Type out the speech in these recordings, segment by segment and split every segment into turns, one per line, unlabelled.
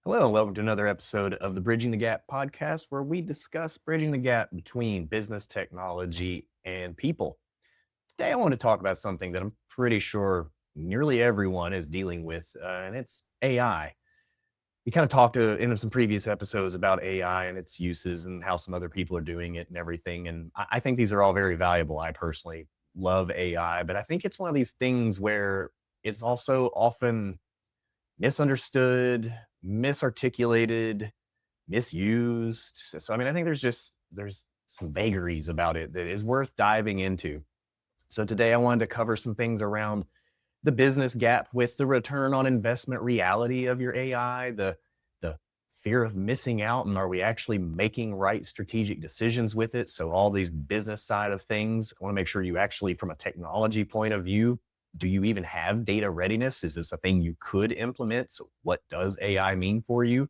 Hello, and welcome to another episode of the Bridging the Gap podcast, where we discuss bridging the gap between business, technology, and people. Today, I want to talk about something that I'm pretty sure nearly everyone is dealing with, and it's AI. We kind of talked in some previous episodes about AI and its uses and how some other people are doing it and everything. And I think these are all very valuable. I personally love AI, but I think it's one of these things where it's also often misunderstood, misarticulated, misused. So I mean, I think there's some vagaries about it that is worth diving into. So today I wanted to cover some things around the business gap with the return on investment reality of your AI, the fear of missing out, and are we actually making right strategic decisions with it? So all these business side of things, I want to make sure you actually, from a technology point of view, do you even have data readiness? Is this a thing you could implement? So what does AI mean for you?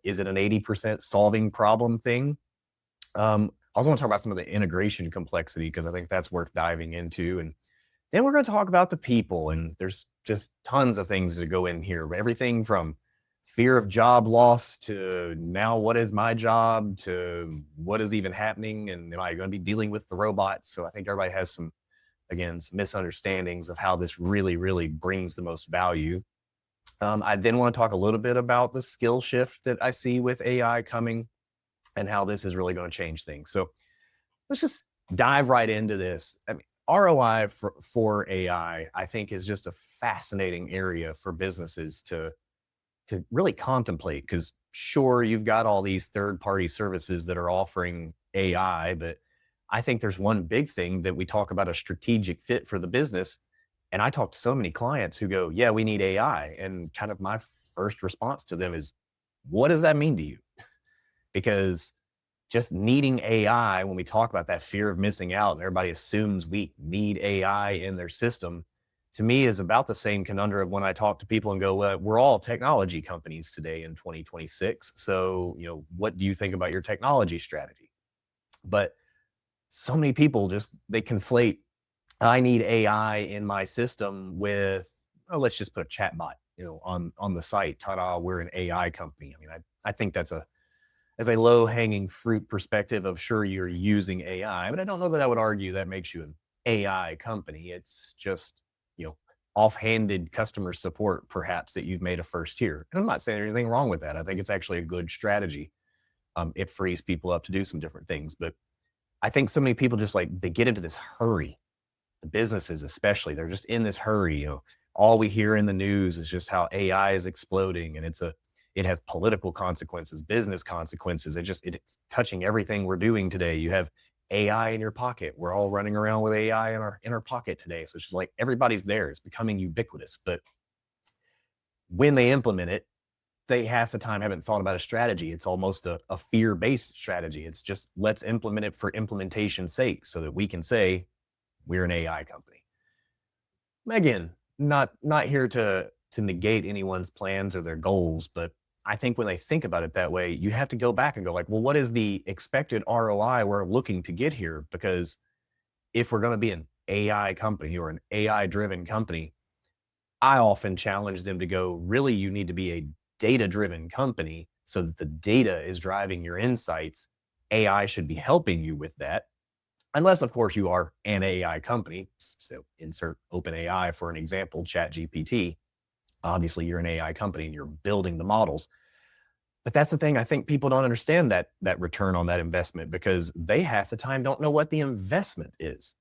Is it an 80% solving problem thing? I also want to talk about some of the integration complexity because I think that's worth diving into. And then we're going to talk about the people, and there's just tons of things to go in here. Everything from fear of job loss to now what is my job to what is even happening, and am I going to be dealing with the robots? So I think everybody has some misunderstandings of how this really brings the most value. I then want to talk a little bit about the skill shift that I see with AI coming and how this is really going to change things. So let's just dive right into this. I mean, ROI for AI, I think, is just a fascinating area for businesses to really contemplate. Because sure, you've got all these third party services that are offering AI, but I think there's one big thing that we talk about, a strategic fit for the business. And I talk to so many clients who go, "Yeah, we need AI," and kind of my first response to them is, "What does that mean to you?" Because just needing AI, when we talk about that fear of missing out, and everybody assumes we need AI in their system, to me is about the same conundrum when I talk to people and go, well, we're all technology companies today in 2026. So, what do you think about your technology strategy? But so many people just they conflate, I need AI in my system with, oh, let's just put a chat bot, on the site. Ta-da, we're an AI company. I mean, I think that's a as a low hanging fruit perspective of, sure, you're using AI, but I don't know that I would argue that makes you an AI company. It's just, you know, offhanded customer support, perhaps, that you've made a first tier. And I'm not saying there's anything wrong with that. I think it's actually a good strategy. It frees people up to do some different things. But I think so many people just like they get into this hurry. The businesses, especially, they're just in this hurry. All we hear in the news is just how AI is exploding, and it has political consequences, business consequences. It's touching everything we're doing today. You have AI in your pocket. We're all running around with AI in our pocket today. So it's just like everybody's there. It's becoming ubiquitous. But when they implement it, they half the time haven't thought about a strategy. It's almost a fear-based strategy. It's just let's implement it for implementation's sake so that we can say we're an AI company. Again, not here to negate anyone's plans or their goals, but I think when they think about it that way, you have to go back and go like, well, what is the expected ROI we're looking to get here? Because if we're going to be an AI company or an AI driven company, I often challenge them to go, really, you need to be a data driven company so that the data is driving your insights. AI should be helping you with that. Unless, of course, you are an AI company. So insert OpenAI for an example, ChatGPT. Obviously, you're an AI company and you're building the models. But that's the thing. I think people don't understand that return on that investment because they half the time don't know what the investment is.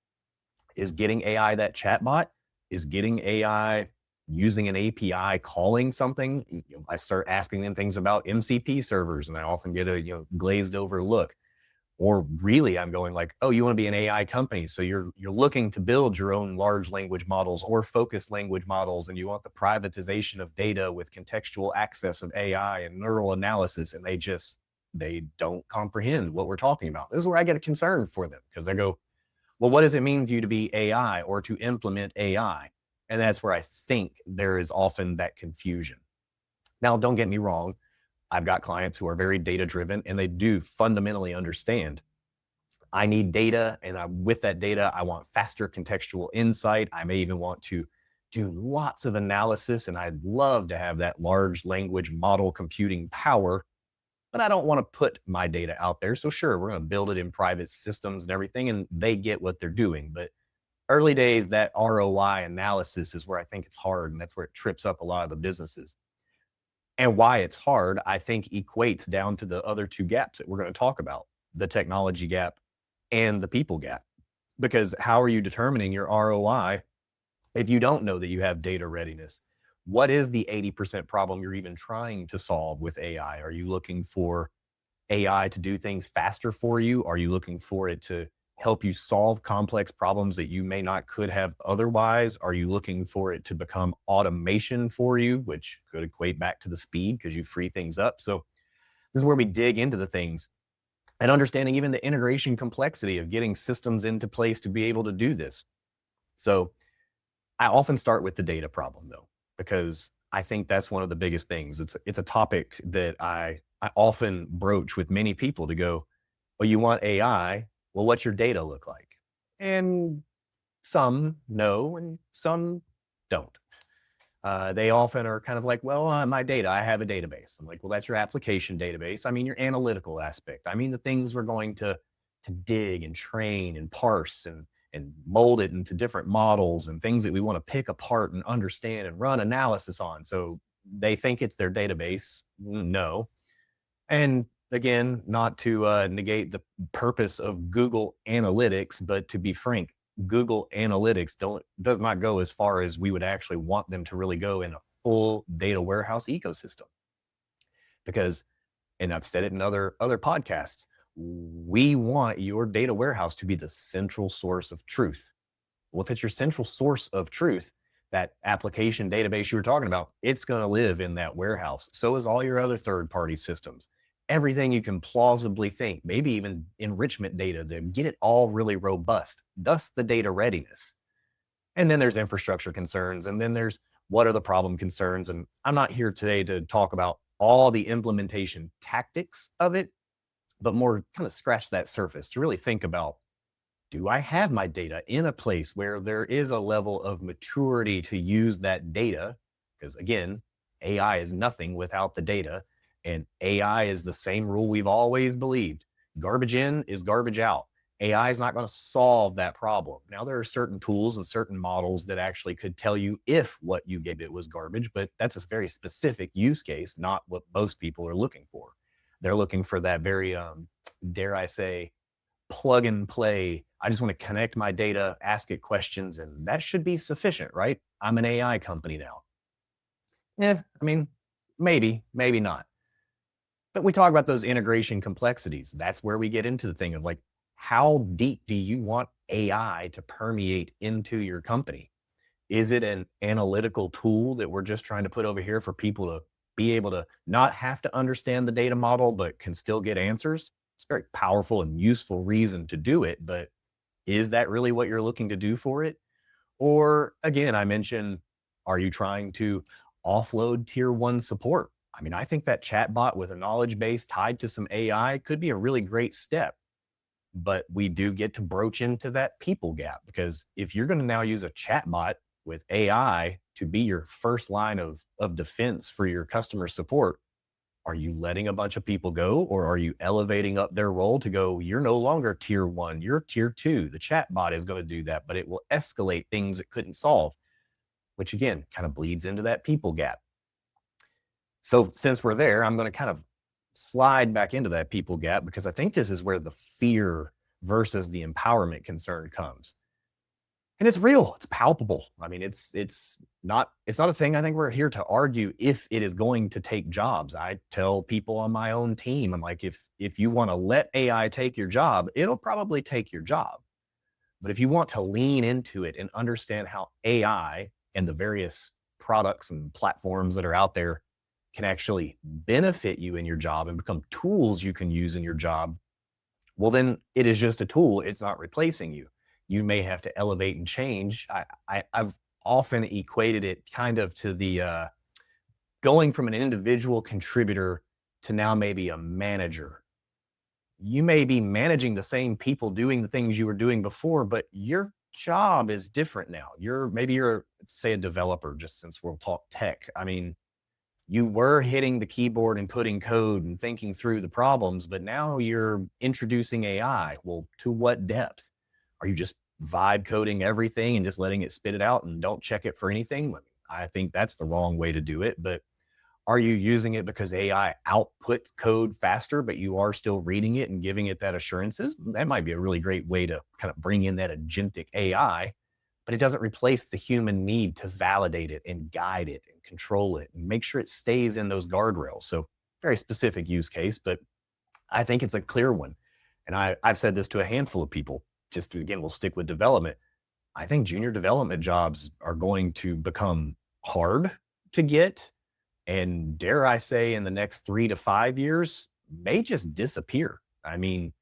Is getting AI that chatbot? Is getting AI using an API calling something? I start asking them things about MCP servers, and I often get a glazed over look. Or really, I'm going like, oh, you want to be an AI company, so you're looking to build your own large language models or focused language models, and you want the privatization of data with contextual access of AI and neural analysis, and they don't comprehend what we're talking about. This is where I get a concern for them because they go, well, what does it mean to you to be AI or to implement AI? And that's where I think there is often that confusion. Now, don't get me wrong. I've got clients who are very data driven and they do fundamentally understand I need data. And with that data, I want faster contextual insight. I may even want to do lots of analysis, and I'd love to have that large language model computing power, but I don't want to put my data out there. So sure, we're going to build it in private systems and everything, and they get what they're doing. But early days, that ROI analysis is where I think it's hard, and that's where it trips up a lot of the businesses. And why it's hard, I think, equates down to the other two gaps that we're going to talk about, the technology gap and the people gap. Because how are you determining your ROI if you don't know that you have data readiness? What is the 80% problem you're even trying to solve with AI? Are you looking for AI to do things faster for you? Are you looking for it to help you solve complex problems that you may not could have otherwise? Are you looking for it to become automation for you, which could equate back to the speed because you free things up? So this is where we dig into the things and understanding even the integration complexity of getting systems into place to be able to do this. So I often start with the data problem though, because I think that's one of the biggest things. It's a topic that I often broach with many people to go, well, you want AI? Well, what's your data look like? And some know and some don't. They often are kind of like, well, my data, I have a database. I'm like, well, that's your application database. I mean, your analytical aspect. I mean, the things we're going to dig and train and parse and mold it into different models and things that we want to pick apart and understand and run analysis on. So they think it's their database. No. And again, not to negate the purpose of Google Analytics, but to be frank, Google Analytics does not go as far as we would actually want them to really go in a full data warehouse ecosystem. Because, and I've said it in other podcasts, we want your data warehouse to be the central source of truth. Well, if it's your central source of truth, that application database you were talking about, it's going to live in that warehouse. So is all your other third party systems. Everything you can plausibly think, maybe even enrichment data, to get it all really robust, thus the data readiness. And then there's infrastructure concerns. And then there's what are the problem concerns. And I'm not here today to talk about all the implementation tactics of it, but more kind of scratch that surface to really think about, do I have my data in a place where there is a level of maturity to use that data? Because again, AI is nothing without the data. And AI is the same rule we've always believed. Garbage in is garbage out. AI is not going to solve that problem. Now, there are certain tools and certain models that actually could tell you if what you gave it was garbage, but that's a very specific use case, not what most people are looking for. They're looking for that very, dare I say, plug and play. I just want to connect my data, ask it questions, and that should be sufficient, right? I'm an AI company now. Yeah, I mean, maybe not. But we talk about those integration complexities. That's where we get into the thing of like, how deep do you want AI to permeate into your company? Is it an analytical tool that we're just trying to put over here for people to be able to not have to understand the data model, but can still get answers? It's a very powerful and useful reason to do it. But is that really what you're looking to do for it? Or again, I mentioned, are you trying to offload tier one support? I mean, I think that chatbot with a knowledge base tied to some AI could be a really great step. But we do get to broach into that people gap, because if you're going to now use a chatbot with AI to be your first line of defense for your customer support, are you letting a bunch of people go, or are you elevating up their role to go, you're no longer tier one, you're tier two. The chatbot is going to do that, but it will escalate things it couldn't solve, which again kind of bleeds into that people gap. So since we're there, I'm going to kind of slide back into that people gap, because I think this is where the fear versus the empowerment concern comes. And it's real, it's palpable. I mean, it's not a thing I think we're here to argue if it is going to take jobs. I tell people on my own team, I'm like, if you want to let AI take your job, it'll probably take your job. But if you want to lean into it and understand how AI and the various products and platforms that are out there can actually benefit you in your job and become tools you can use in your job, well, then it is just a tool. It's not replacing you. You may have to elevate and change. I've often equated it kind of to the going from an individual contributor to now maybe a manager. You may be managing the same people doing the things you were doing before, but you're job is different now. Maybe you're say a developer, just since we'll talk tech. I mean, you were hitting the keyboard and putting code and thinking through the problems, but now you're introducing AI. Well, to what depth? Are you just vibe coding everything and just letting it spit it out and don't check it for anything? I think that's the wrong way to do it. But are you using it because AI outputs code faster, but you are still reading it and giving it that assurances? That might be a really great way to kind of bring in that agentic AI, but it doesn't replace the human need to validate it and guide it and control it and make sure it stays in those guardrails. So, very specific use case, but I think it's a clear one. And I've said this to a handful of people. Just to, again, we'll stick with development. I think junior development jobs are going to become hard to get, and dare I say, in the next 3 to 5 years, may just disappear. I mean,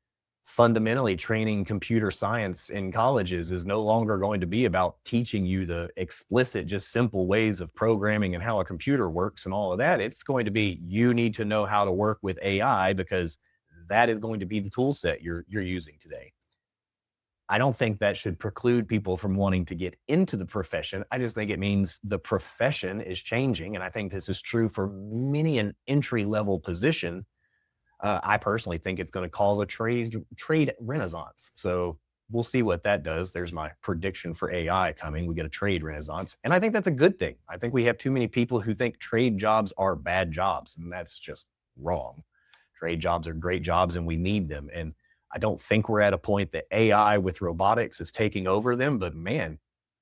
fundamentally, training computer science in colleges is no longer going to be about teaching you the explicit, just simple ways of programming and how a computer works and all of that. It's going to be you need to know how to work with AI because that is going to be the tool set you're using today. I don't think that should preclude people from wanting to get into the profession. I just think it means the profession is changing. And I think this is true for many an entry level position. I personally think it's going to cause a trade renaissance. So we'll see what that does. There's my prediction for AI coming. We get a trade renaissance. And I think that's a good thing. I think we have too many people who think trade jobs are bad jobs, and that's just wrong. Trade jobs are great jobs and we need them. And I don't think we're at a point that AI with robotics is taking over them, but man,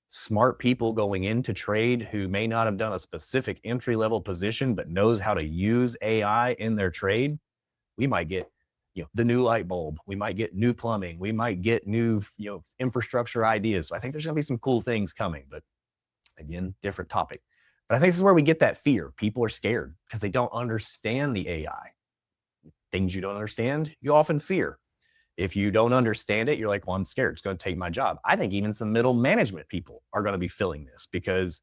smart people going into trade who may not have done a specific entry level position, but knows how to use AI in their trade, we might get, the new light bulb. We might get new plumbing. We might get new, infrastructure ideas. So I think there's going to be some cool things coming, but again, different topic. But I think this is where we get that fear. People are scared because they don't understand the AI. Things you don't understand, you often fear. If you don't understand it, you're like, well, I'm scared. It's going to take my job. I think even some middle management people are going to be feeling this because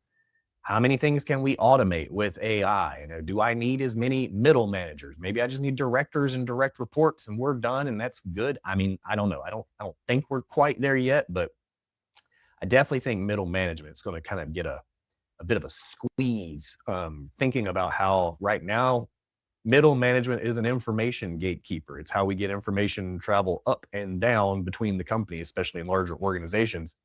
how many things can we automate with AI? And do I need as many middle managers? Maybe I just need directors and direct reports and we're done and that's good. I mean, I don't know. I don't think we're quite there yet, but I definitely think middle management is going to kind of get a bit of a squeeze. Thinking about how right now middle management is an information gatekeeper. It's how we get information travel up and down between the company, especially in larger organizations.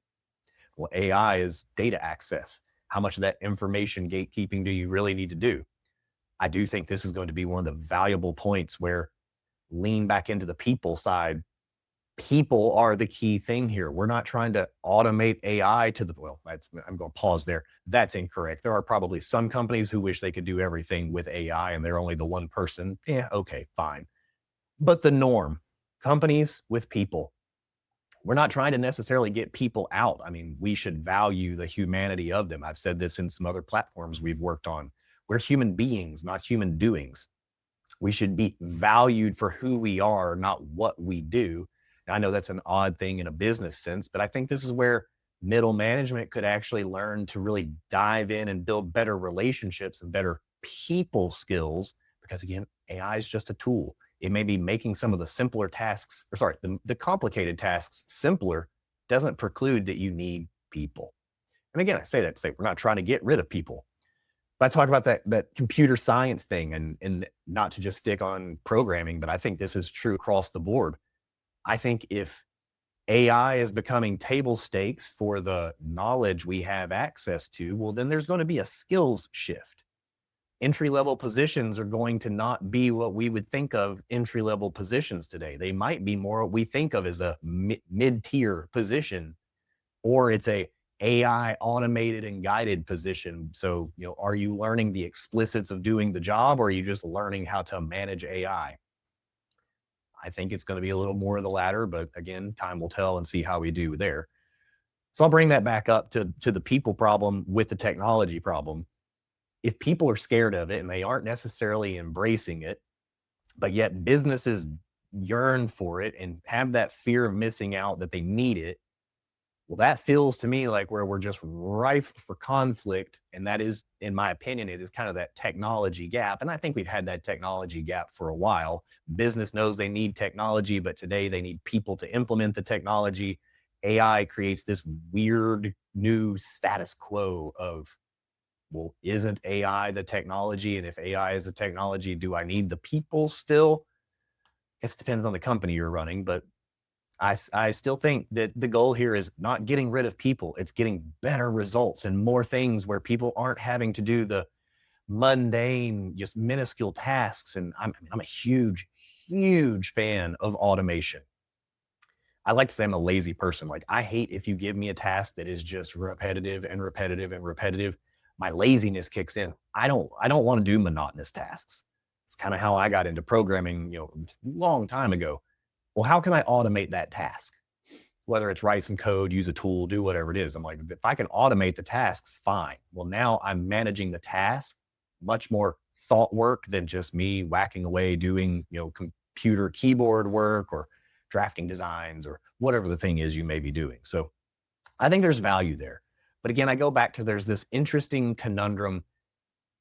Well, AI is data access. How much of that information gatekeeping do you really need to do? I do think this is going to be one of the valuable points where lean back into the people side. People are the key thing here. We're not trying to automate AI to the, well, I'm going to pause there. That's incorrect. There are probably some companies who wish they could do everything with AI and they're only the one person. Yeah, okay, fine. But the norm, companies with people, we're not trying to necessarily get people out. I mean, we should value the humanity of them. I've said this in some other platforms we've worked on. We're human beings, not human doings. We should be valued for who we are, not what we do. And I know that's an odd thing in a business sense, but I think this is where middle management could actually learn to really dive in and build better relationships and better people skills. Because again, AI is just a tool. It may be making some of the simpler tasks, or sorry, the complicated tasks simpler, doesn't preclude that you need people. And again, I say that to say we're not trying to get rid of people. But I talk about that computer science thing and not to just stick on programming, but I think this is true across the board. I think if AI is becoming table stakes for the knowledge we have access to, well, then there's going to be a skills shift. Entry level positions are going to not be what we would think of entry level positions today. They might be more what we think of as a mid tier position, or it's a AI automated and guided position. So, are you learning the explicits of doing the job or are you just learning how to manage AI? I think it's going to be a little more of the latter, but again, time will tell and see how we do there. So I'll bring that back up to the people problem with the technology problem. If people are scared of it and they aren't necessarily embracing it, but yet businesses yearn for it and have that fear of missing out that they need it, well, that feels to me like where we're just rife for conflict. And that is, in my opinion, it is kind of that technology gap. And I think we've had that technology gap for a while. Business knows they need technology, but today they need people to implement the technology. AI creates this weird new status quo of, well, isn't AI the technology? And if AI is the technology, do I need the people still? I guess it depends on the company you're running, but I still think that the goal here is not getting rid of people. It's getting better results and more things where people aren't having to do the mundane, just minuscule tasks. And I'm a huge fan of automation. I like to say I'm a lazy person. Like, I hate if you give me a task that is just repetitive and repetitive and repetitive. My laziness kicks in. I don't want to do monotonous tasks. It's kind of how I got into programming, long time ago. Well, how can I automate that task? Whether it's write some code, use a tool, do whatever it is. I'm like, if I can automate the tasks, fine. Well, now I'm managing the task, much more thought work than just me whacking away doing, computer keyboard work or drafting designs or whatever the thing is you may be doing. So I think there's value there. But again, I go back to there's this interesting conundrum.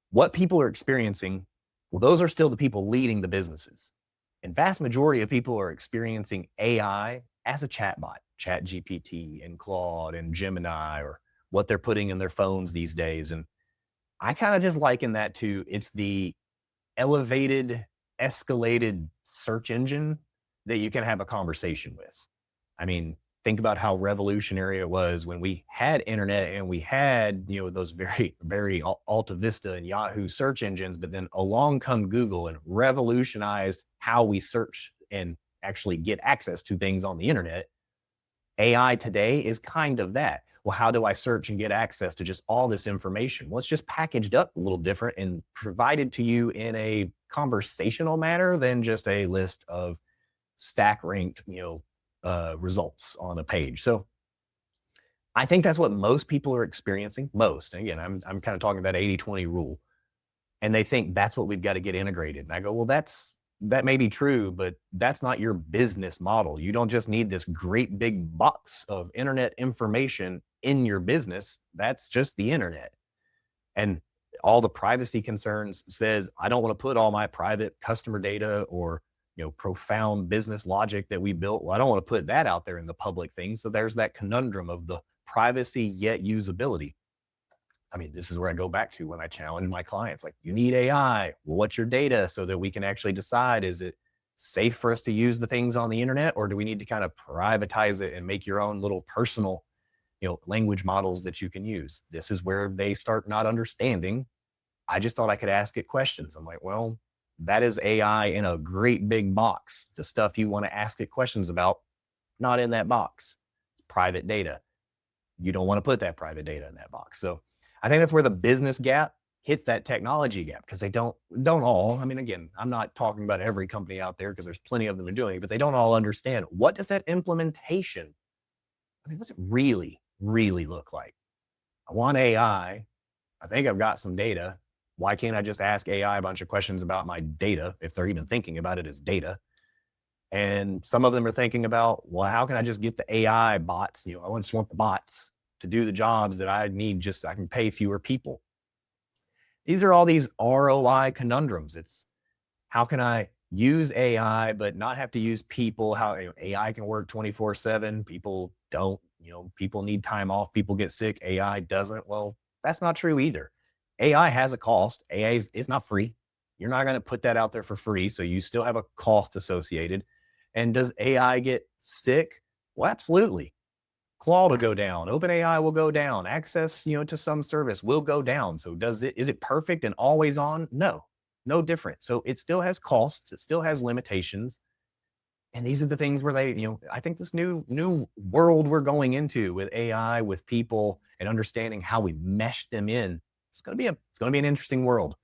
What people are experiencing, well, those are still the people leading the businesses. And vast majority of people are experiencing AI as a chatbot, Chat GPT and Claude and Gemini, or what they're putting in their phones these days. And I kind of just liken that to it's the elevated, escalated search engine that you can have a conversation with. I mean, think about how revolutionary it was when we had internet and we had, those very Alta Vista and Yahoo search engines, but then along come Google and revolutionized how we search and actually get access to things on the internet. AI today is kind of that. Well, how do I search and get access to just all this information? Well, it's just packaged up a little different and provided to you in a conversational manner than just a list of stack ranked, results on a page. So I think that's what most people are experiencing. Most, and again, I'm kind of talking about 80-20 rule, and they think that's what we've got to get integrated. And I go, well, that may be true, but that's not your business model. You don't just need this great big box of internet information in your business. That's just the internet. And all the privacy concerns says, I don't want to put all my private customer data or, profound business logic that we built. Well, I don't want to put that out there in the public thing. So there's that conundrum of the privacy yet usability. I mean, this is where I go back to when I challenge my clients, like, you need AI. Well, what's your data so that we can actually decide, is it safe for us to use the things on the internet, or do we need to kind of privatize it and make your own little personal, language models that you can use? This is where they start not understanding. I just thought I could ask it questions. I'm like, well, that is AI in a great big box. The stuff you want to ask it questions about, not in that box. It's private data. You don't want to put that private data in that box. So I think that's where the business gap hits that technology gap, because they don't all. I mean, again, I'm not talking about every company out there because there's plenty of them doing it, but they don't all understand, what does that implementation, I mean, what's it really look like? I want AI. I think I've got some data. Why can't I just ask AI a bunch of questions about my data, if they're even thinking about it as data? And some of them are thinking about, well, how can I just get the AI bots? I just want the bots to do the jobs that I need, just so I can pay fewer people. These are all these ROI conundrums. It's, how can I use AI but not have to use people? How AI can work 24/7. People don't. People need time off. People get sick. AI doesn't. Well, that's not true either. AI has a cost. AI is not free. You're not going to put that out there for free. So you still have a cost associated. And does AI get sick? Well, absolutely. Claude will go down. OpenAI will go down. Access, to some service will go down. So is it perfect and always on? No, no different. So it still has costs. It still has limitations. And these are the things where I think this new world we're going into with AI, with people, and understanding how we mesh them in, it's going to be an interesting world.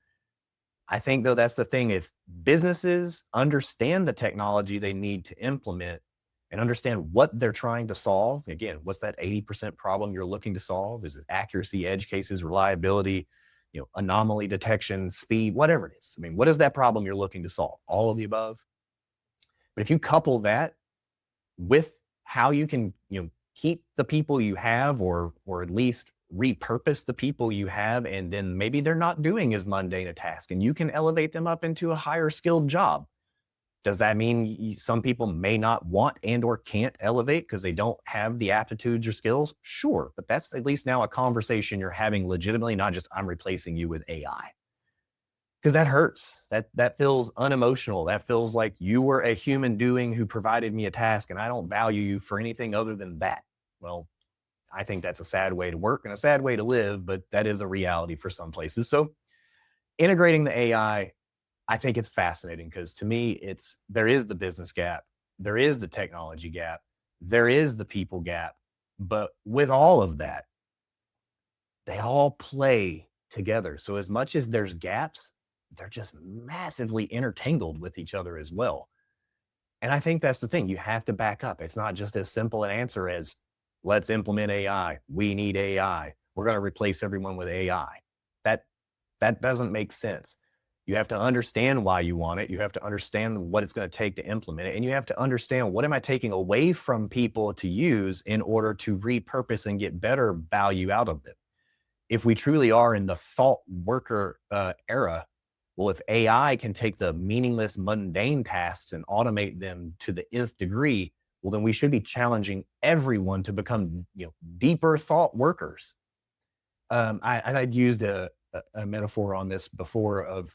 I think, though, that's the thing. If businesses understand the technology they need to implement and understand what they're trying to solve, again, what's that 80% problem you're looking to solve? Is it accuracy, edge cases, reliability, anomaly detection, speed, whatever it is? I mean, what is that problem you're looking to solve? All of the above. But if you couple that with how you can, keep the people you have, or at least repurpose the people you have, and then maybe they're not doing as mundane a task, and you can elevate them up into a higher skilled job. Does that mean some people may not want and or can't elevate because they don't have the aptitudes or skills? Sure, but that's at least now a conversation you're having legitimately, not just I'm replacing you with AI. Because that hurts. That feels unemotional. That feels like you were a human doing who provided me a task, and I don't value you for anything other than that. Well, I think that's a sad way to work and a sad way to live, but that is a reality for some places. So integrating the I think it's fascinating because to me, there is the business gap, there is the technology gap, there is the people gap. But with all of that, they all play together. So as much as there's gaps, they're just massively intertangled with each other as well. And I think that's the thing. You have to back up. It's not just as simple an answer as let's implement AI. We need AI. We're going to replace everyone with AI. That that doesn't make sense. You have to understand why you want it. You have to understand what it's going to take to implement it. And you have to understand what am I taking away from people to use in order to repurpose and get better value out of them. If we truly are in the thought worker era, well, if AI can take the meaningless, mundane tasks and automate them to the nth degree, well, then we should be challenging everyone to become, deeper thought workers. I'd used a metaphor on this before of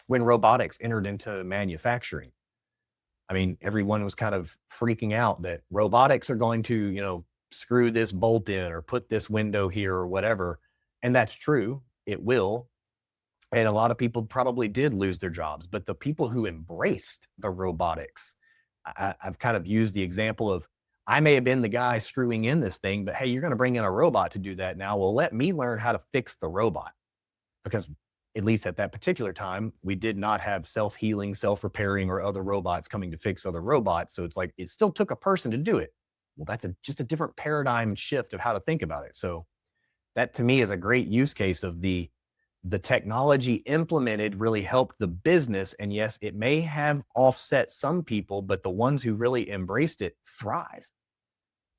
when robotics entered into manufacturing. I mean, everyone was kind of freaking out that robotics are going to, screw this bolt in or put this window here or whatever. And that's true. It will. And a lot of people probably did lose their jobs, but the people who embraced the robotics, I've kind of used the example of I may have been the guy screwing in this thing, but hey, you're going to bring in a robot to do that now. Well, let me learn how to fix the robot because at least at that particular time, we did not have self-healing, self-repairing, or other robots coming to fix other robots. So it's like it still took a person to do it. Well, that's just a different paradigm shift of how to think about it. So that to me is a great use case of the technology implemented really helped the business. And yes, it may have offset some people, but the ones who really embraced it thrive.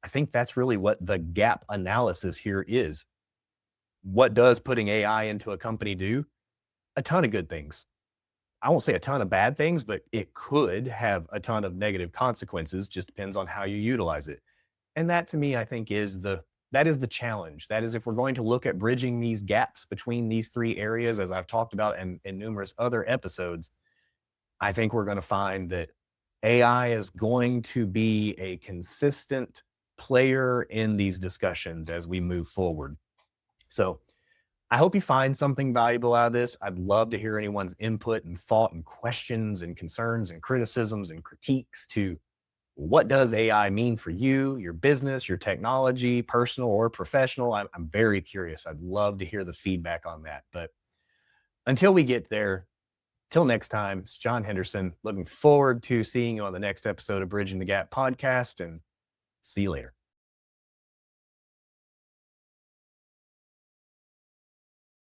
I think that's really what the gap analysis here is. What does putting AI into a company do? A ton of good things. I won't say a ton of bad things, but it could have a ton of negative consequences. Just depends on how you utilize it. And that to me, I think that is the challenge. That is if we're going to look at bridging these gaps between these three areas, as I've talked about in numerous other episodes, I think we're going to find that AI is going to be a consistent player in these discussions as we move forward. So I hope you find something valuable out of this. I'd love to hear anyone's input and thought and questions and concerns and criticisms and critiques to what does AI mean for you, your business, your technology, personal or professional? I'm very curious. I'd love to hear the feedback on that. But until we get there, till next time, it's John Henderson. Looking forward to seeing you on the next episode of Bridging the Gap podcast and see you later.